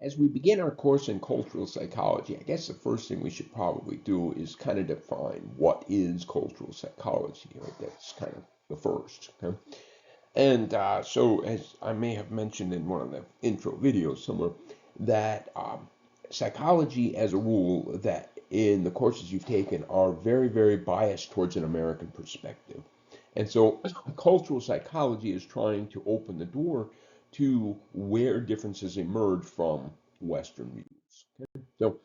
As we begin our course in cultural psychology, I guess the first thing we should probably do is kind of define what is cultural psychology. Right? That's kind of the first. Okay? And so, as I may have mentioned in one of the intro videos somewhere, that psychology, as a rule, that in the courses you've taken are very, very biased towards an American perspective. And so, cultural psychology is trying to open the door to where differences emerge from Western views. Okay? So,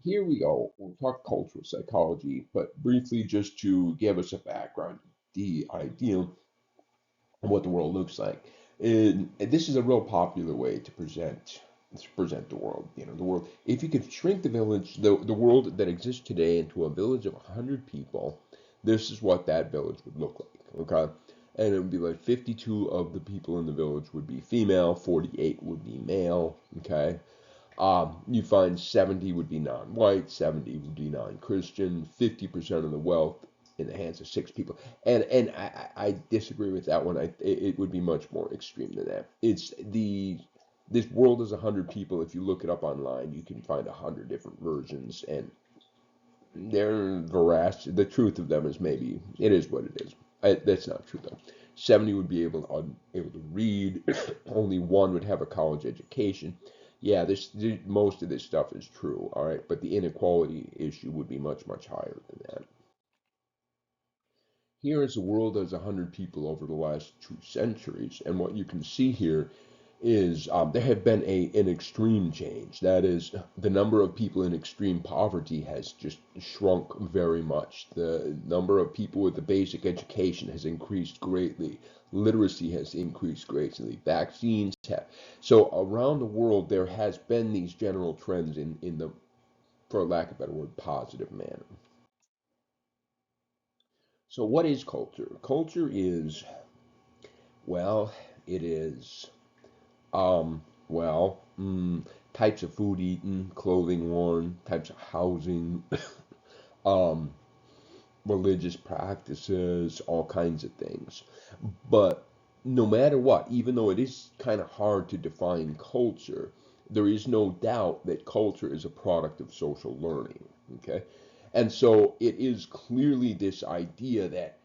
here we go. We'll talk cultural psychology, but briefly, just to give us a background, the idea of what the world looks like. And this is a real popular way to present the world. The world. If you could shrink the village, the world that exists today into a village of 100 people, this is what that village would look like. Okay. And it would be like 52 of the people in the village would be female, 48 would be male. Okay. You find 70 would be non-white, 70 would be non-Christian, 50% of the wealth in the hands of six people. And I disagree with that one. It would be much more extreme than that. This world is 100 people. If you look it up online, you can find 100 different versions, and their veracity, the truth of them is maybe it is what it is. That's not true though. 70 would be able to read. Only one would have a college education. Yeah, most of this stuff is true, all right, but the inequality issue would be much, much higher than that. Here is the world as 100 people over the last 2 centuries, and what you can see here is there have been an extreme change. That is, the number of people in extreme poverty has just shrunk very much. The number of people with the basic education has increased greatly. Literacy has increased greatly. Vaccines have. So around the world, there has been these general trends in the, for lack of a better word, positive manner. So what is culture? Culture is, well, it is Um, well, types of food eaten, clothing worn, types of housing, um, religious practices, all kinds of things. But no matter what, even though it is kind of hard to define culture, there is no doubt that culture is a product of social learning. Okay? And so it is clearly this idea that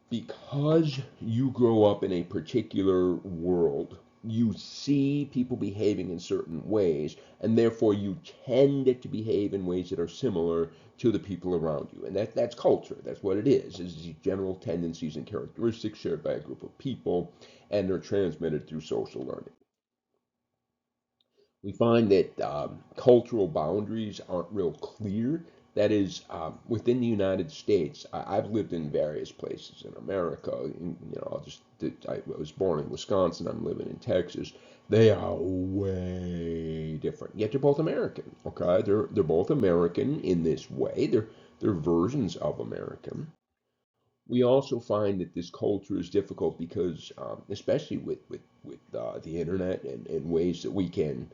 because you grow up in a particular world, you see people behaving in certain ways, and therefore you tend to behave in ways that are similar to the people around you. And that's culture. That's what it is these general tendencies and characteristics shared by a group of people, and they're transmitted through social learning. We find that cultural boundaries aren't real clear. That is, within the United States, I've lived in various places in America. I was born in Wisconsin. I'm living in Texas. They are way different. Yet they're both American. Okay, they're both American in this way. They're versions of American. We also find that this culture is difficult because, especially with the internet and ways that we can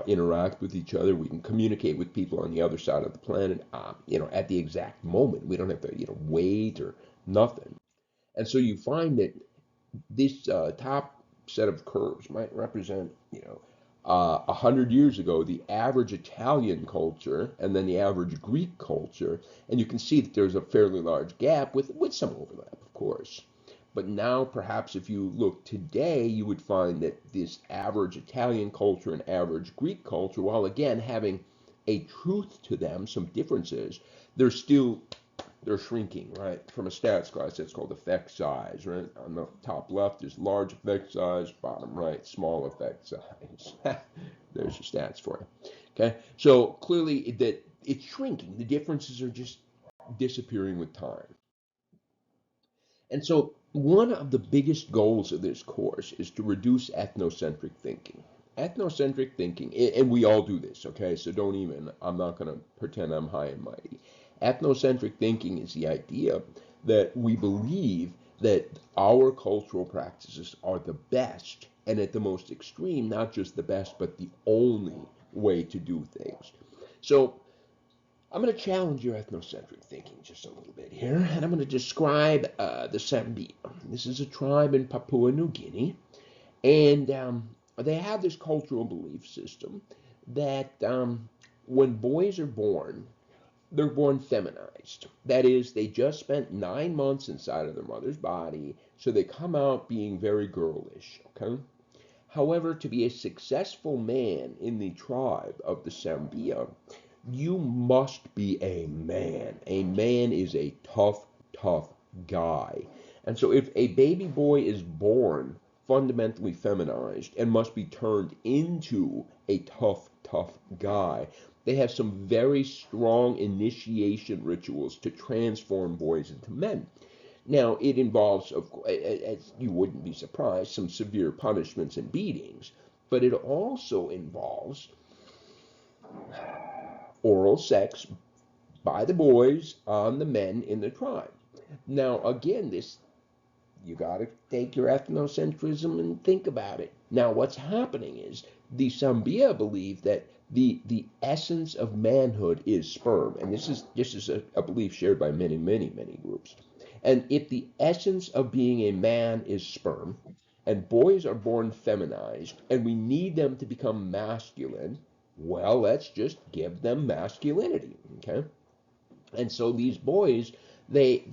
interact with each other, we can communicate with people on the other side of the planet, at the exact moment. We don't have to, wait or nothing. And so you find that this top set of curves might represent, 100 years ago, the average Italian culture and then the average Greek culture, and you can see that there's a fairly large gap with some overlap, of course. But now, perhaps if you look today, you would find that this average Italian culture and average Greek culture, while again having a truth to them, some differences, they're still they're shrinking, right? From a stats class, it's called effect size, right? On the top left is large effect size, bottom right, small effect size. There's your stats for you. Okay, so clearly that it's shrinking. The differences are just disappearing with time. And so one of the biggest goals of this course is to reduce ethnocentric thinking. Ethnocentric thinking, and we all do this, okay? So don't even, I'm not going to pretend I'm high and mighty. Ethnocentric thinking is the idea that we believe that our cultural practices are the best and at the most extreme, not just the best, but the only way to do things. So I'm going to challenge your ethnocentric thinking just a little bit here, and I'm going to describe the Sambia. This is a tribe in Papua New Guinea, and they have this cultural belief system that when boys are born, they're born feminized. That is, they just spent 9 months inside of their mother's body, so they come out being very girlish. Okay. However, to be a successful man in the tribe of the Sambia, you must be a man. A man is a tough, tough guy. And so if a baby boy is born fundamentally feminized and must be turned into a tough, tough guy, they have some very strong initiation rituals to transform boys into men. Now, it involves, of course, as you wouldn't be surprised, some severe punishments and beatings, but it also involves oral sex by the boys on the men in the tribe. Now, again, this you got to take your ethnocentrism and think about it. Now, what's happening is the Sambia believe that the essence of manhood is sperm, and this is a belief shared by many, many, many groups. And if the essence of being a man is sperm, and boys are born feminized, and we need them to become masculine, well, let's just give them masculinity, okay? And so these boys, they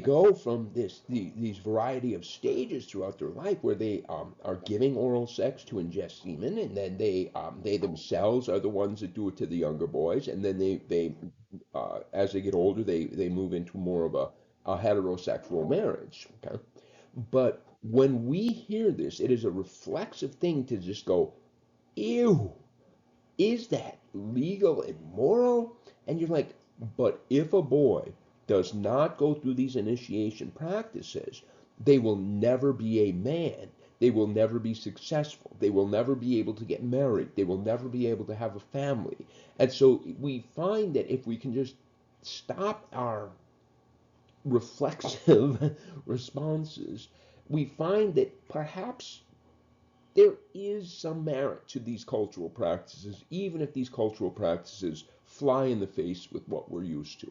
go from these variety of stages throughout their life where they are giving oral sex to ingest semen, and then they themselves are the ones that do it to the younger boys, and then they as they get older they move into more of a heterosexual marriage. Okay, but when we hear this, it is a reflexive thing to just go, ew, is that legal and moral? And you're like, but if a boy does not go through these initiation practices, they will never be a man. They will never be successful. They will never be able to get married. They will never be able to have a family. And so we find that if we can just stop our reflexive responses, we find that perhaps there is some merit to these cultural practices, even if these cultural practices fly in the face with what we're used to.